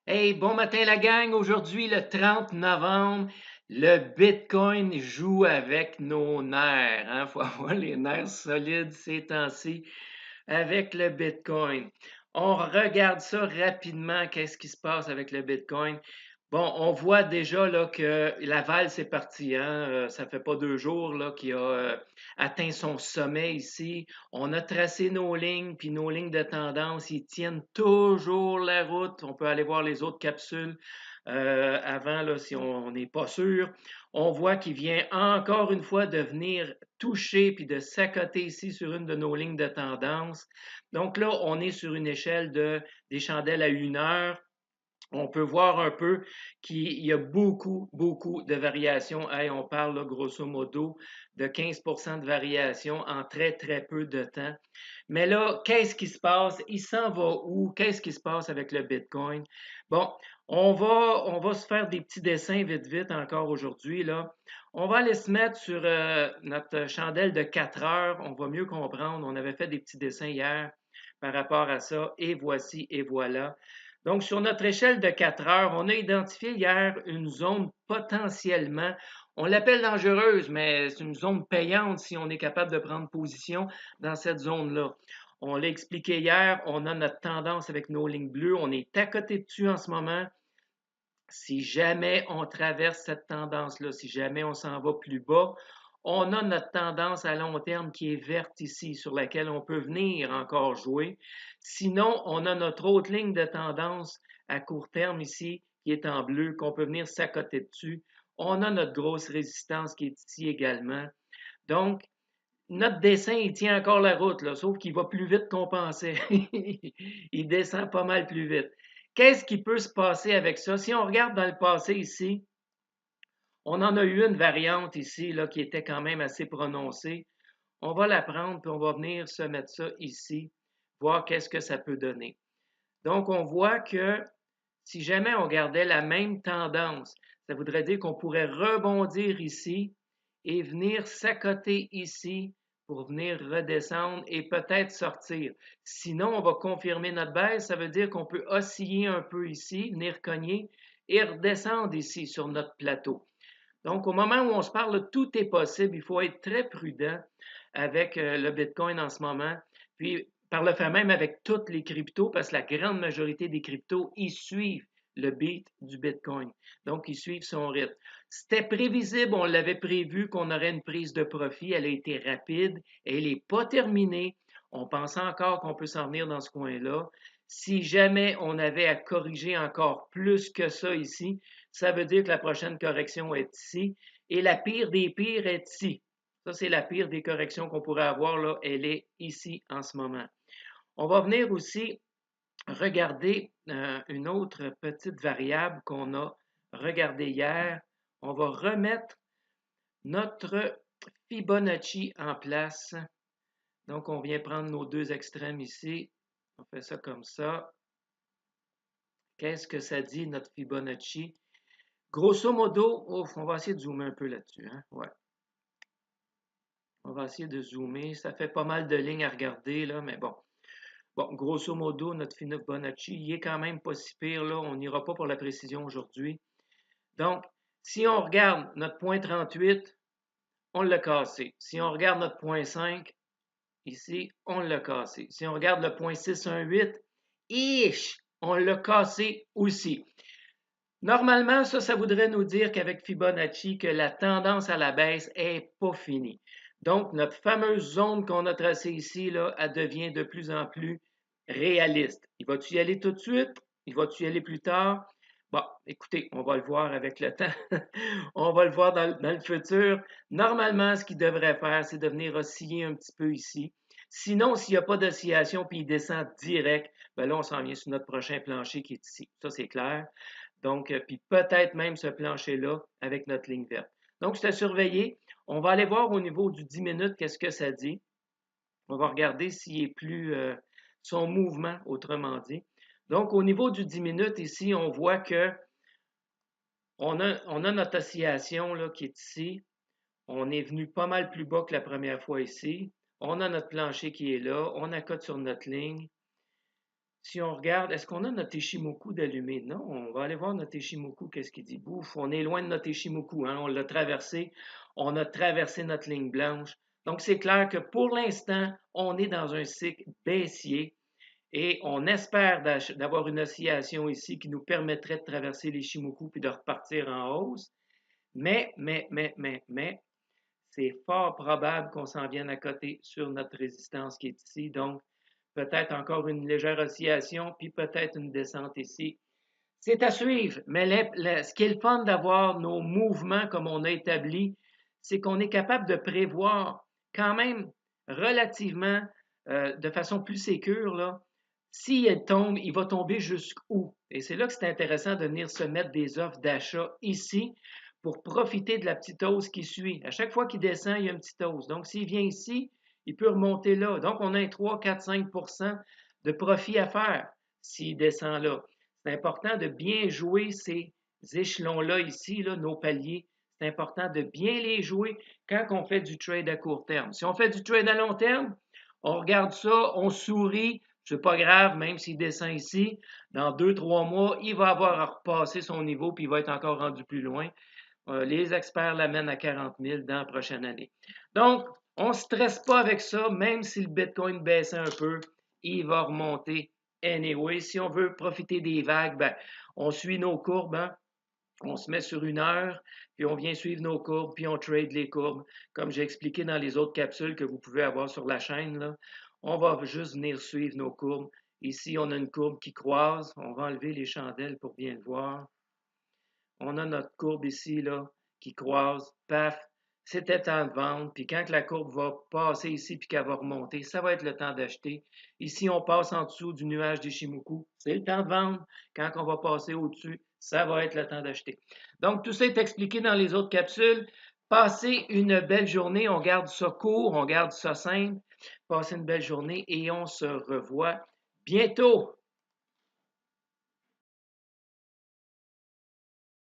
Hey, bon matin la gang. Aujourd'hui, le 30 novembre, le Bitcoin joue avec nos nerfs. Hein? Faut avoir les nerfs solides ces temps-ci avec le Bitcoin. On regarde ça rapidement, qu'est-ce qui se passe avec le Bitcoin. Bon, on voit déjà là, que la valse est partie. Hein? Ça fait pas 2 jours là, qu'il a atteint son sommet ici. On a tracé nos lignes, puis nos lignes de tendance, ils tiennent toujours la route. On peut aller voir les autres capsules avant, là, si on n'est pas sûr. On voit qu'il vient encore une fois de venir toucher puis de s'accoter ici sur une de nos lignes de tendance. Donc là, on est sur une échelle des chandelles à 1 heure. On peut voir un peu qu'il y a beaucoup de variations. Hey, on parle là, grosso modo de 15 de variation en très peu de temps. Mais là, qu'est-ce qui se passe? Il s'en va où? Qu'est-ce qui se passe avec le Bitcoin? Bon, on va se faire des petits dessins vite encore aujourd'hui, là. On va aller se mettre sur notre chandelle de 4 heures. On va mieux comprendre. On avait fait des petits dessins hier par rapport à ça. Et voici et voilà. Donc, sur notre échelle de 4 heures, on a identifié hier une zone potentiellement, on l'appelle dangereuse, mais c'est une zone payante si on est capable de prendre position dans cette zone-là. On l'a expliqué hier, on a notre tendance avec nos lignes bleues, on est à côté dessus en ce moment. Si jamais on traverse cette tendance-là, si jamais on s'en va plus bas, on a notre tendance à long terme qui est verte ici, sur laquelle on peut venir encore jouer. Sinon, on a notre autre ligne de tendance à court terme ici, qui est en bleu, qu'on peut venir s'accoter dessus. On a notre grosse résistance qui est ici également. Donc, notre dessin, il tient encore la route, là, sauf qu'il va plus vite qu'on pensait. Il descend pas mal plus vite. Qu'est-ce qui peut se passer avec ça? Si on regarde dans le passé ici, on en a eu une variante ici là, qui était quand même assez prononcée. On va la prendre puis on va venir se mettre ça ici, voir qu'est-ce que ça peut donner. Donc, on voit que si jamais on gardait la même tendance, ça voudrait dire qu'on pourrait rebondir ici et venir s'accoter ici pour venir redescendre et peut-être sortir. Sinon, on va confirmer notre baisse. Ça veut dire qu'on peut osciller un peu ici, venir cogner et redescendre ici sur notre plateau. Donc, au moment où on se parle, tout est possible. Il faut être très prudent avec le Bitcoin en ce moment. Puis, par le fait même avec toutes les cryptos, parce que la grande majorité des cryptos, ils suivent le beat du Bitcoin. Donc, ils suivent son rythme. C'était prévisible, on l'avait prévu qu'on aurait une prise de profit. Elle a été rapide. Elle n'est pas terminée. On pense encore qu'on peut s'en venir dans ce coin-là. Si jamais on avait à corriger encore plus que ça ici, ça veut dire que la prochaine correction est ici. Et la pire des pires est ici. Ça, c'est la pire des corrections qu'on pourrait avoir là. Elle est ici en ce moment. On va venir aussi regarder une autre petite variable qu'on a regardée hier. On va remettre notre Fibonacci en place. Donc, on vient prendre nos deux extrêmes ici. On fait ça comme ça. Qu'est-ce que ça dit, notre Fibonacci? Grosso modo, ouf, on va essayer de zoomer un peu là-dessus. Hein? Ouais. On va essayer de zoomer. Ça fait pas mal de lignes à regarder, là, mais bon. Bon, grosso modo, notre Fibonacci, il est quand même pas si pire, là. On n'ira pas pour la précision aujourd'hui. Donc, si on regarde notre point 38, on l'a cassé. Si on regarde notre point 5, ici, on l'a cassé. Si on regarde le point 618, on l'a cassé aussi. Normalement, ça voudrait nous dire qu'avec Fibonacci, que la tendance à la baisse est pas finie. Donc, notre fameuse zone qu'on a tracée ici, là, elle devient de plus en plus réaliste. Il va-tu y aller tout de suite? Il va-tu y aller plus tard? Bon, écoutez, on va le voir avec le temps. On va le voir dans le futur. Normalement, ce qu'il devrait faire, c'est de venir osciller un petit peu ici. Sinon, s'il n'y a pas d'oscillation puis il descend direct, ben là, on s'en vient sur notre prochain plancher qui est ici. Ça, c'est clair. Donc, puis peut-être même ce plancher-là avec notre ligne verte. Donc, c'est à surveiller. On va aller voir au niveau du 10 minutes qu'est-ce que ça dit. On va regarder s'il est plus son mouvement, autrement dit. Donc, au niveau du 10 minutes, ici, on voit que on a notre oscillation là, qui est ici. On est venu pas mal plus bas que la première fois ici. On a notre plancher qui est là. On accote sur notre ligne. si on regarde, est-ce qu'on a notre Ishimoku d'allumé? Non, on va aller voir notre Ishimoku, qu'est-ce qu'il dit? Bouf, on est loin de notre Ishimoku, hein, on l'a traversé, on a traversé notre ligne blanche. Donc, c'est clair que pour l'instant, on est dans un cycle baissier et on espère d'avoir une oscillation ici qui nous permettrait de traverser l'Ishimoku puis de repartir en hausse. Mais, c'est fort probable qu'on s'en vienne à côté sur notre résistance qui est ici. Donc, peut-être encore une légère oscillation, puis peut-être une descente ici. C'est à suivre, mais ce qui est le fun d'avoir nos mouvements comme on a établi, c'est qu'on est capable de prévoir quand même relativement de façon plus sécure, là. S'il tombe, il va tomber jusqu'où? Et c'est là que c'est intéressant de venir se mettre des offres d'achat ici pour profiter de la petite hausse qui suit. À chaque fois qu'il descend, il y a une petite hausse. Donc, s'il vient ici, il peut remonter là. Donc, on a un 3, 4, 5 de profit à faire s'il descend là. C'est important de bien jouer ces échelons-là ici, là, nos paliers. C'est important de bien les jouer quand on fait du trade à court terme. Si on fait du trade à long terme, on regarde ça, on sourit, c'est pas grave, même s'il descend ici, dans 2-3 mois, il va avoir à repasser son niveau puis il va être encore rendu plus loin. Les experts l'amènent à 40 000 dans la prochaine année. Donc, on ne stresse pas avec ça, même si le Bitcoin baissait un peu, il va remonter anyway. Si on veut profiter des vagues, ben, on suit nos courbes, hein? On se met sur 1 heure, puis on vient suivre nos courbes, puis on trade les courbes, comme j'ai expliqué dans les autres capsules que vous pouvez avoir sur la chaîne, là. On va juste venir suivre nos courbes. Ici, on a une courbe qui croise. On va enlever les chandelles pour bien le voir. On a notre courbe ici, là, qui croise. Paf! C'était temps de vendre. Puis quand la courbe va passer ici puis qu'elle va remonter, ça va être le temps d'acheter. Ici, on passe en dessous du nuage d'Ishimoku. C'est le temps de vendre. Quand on va passer au-dessus, ça va être le temps d'acheter. Donc, tout ça est expliqué dans les autres capsules. Passez une belle journée. On garde ça court, on garde ça simple. Passez une belle journée et on se revoit bientôt.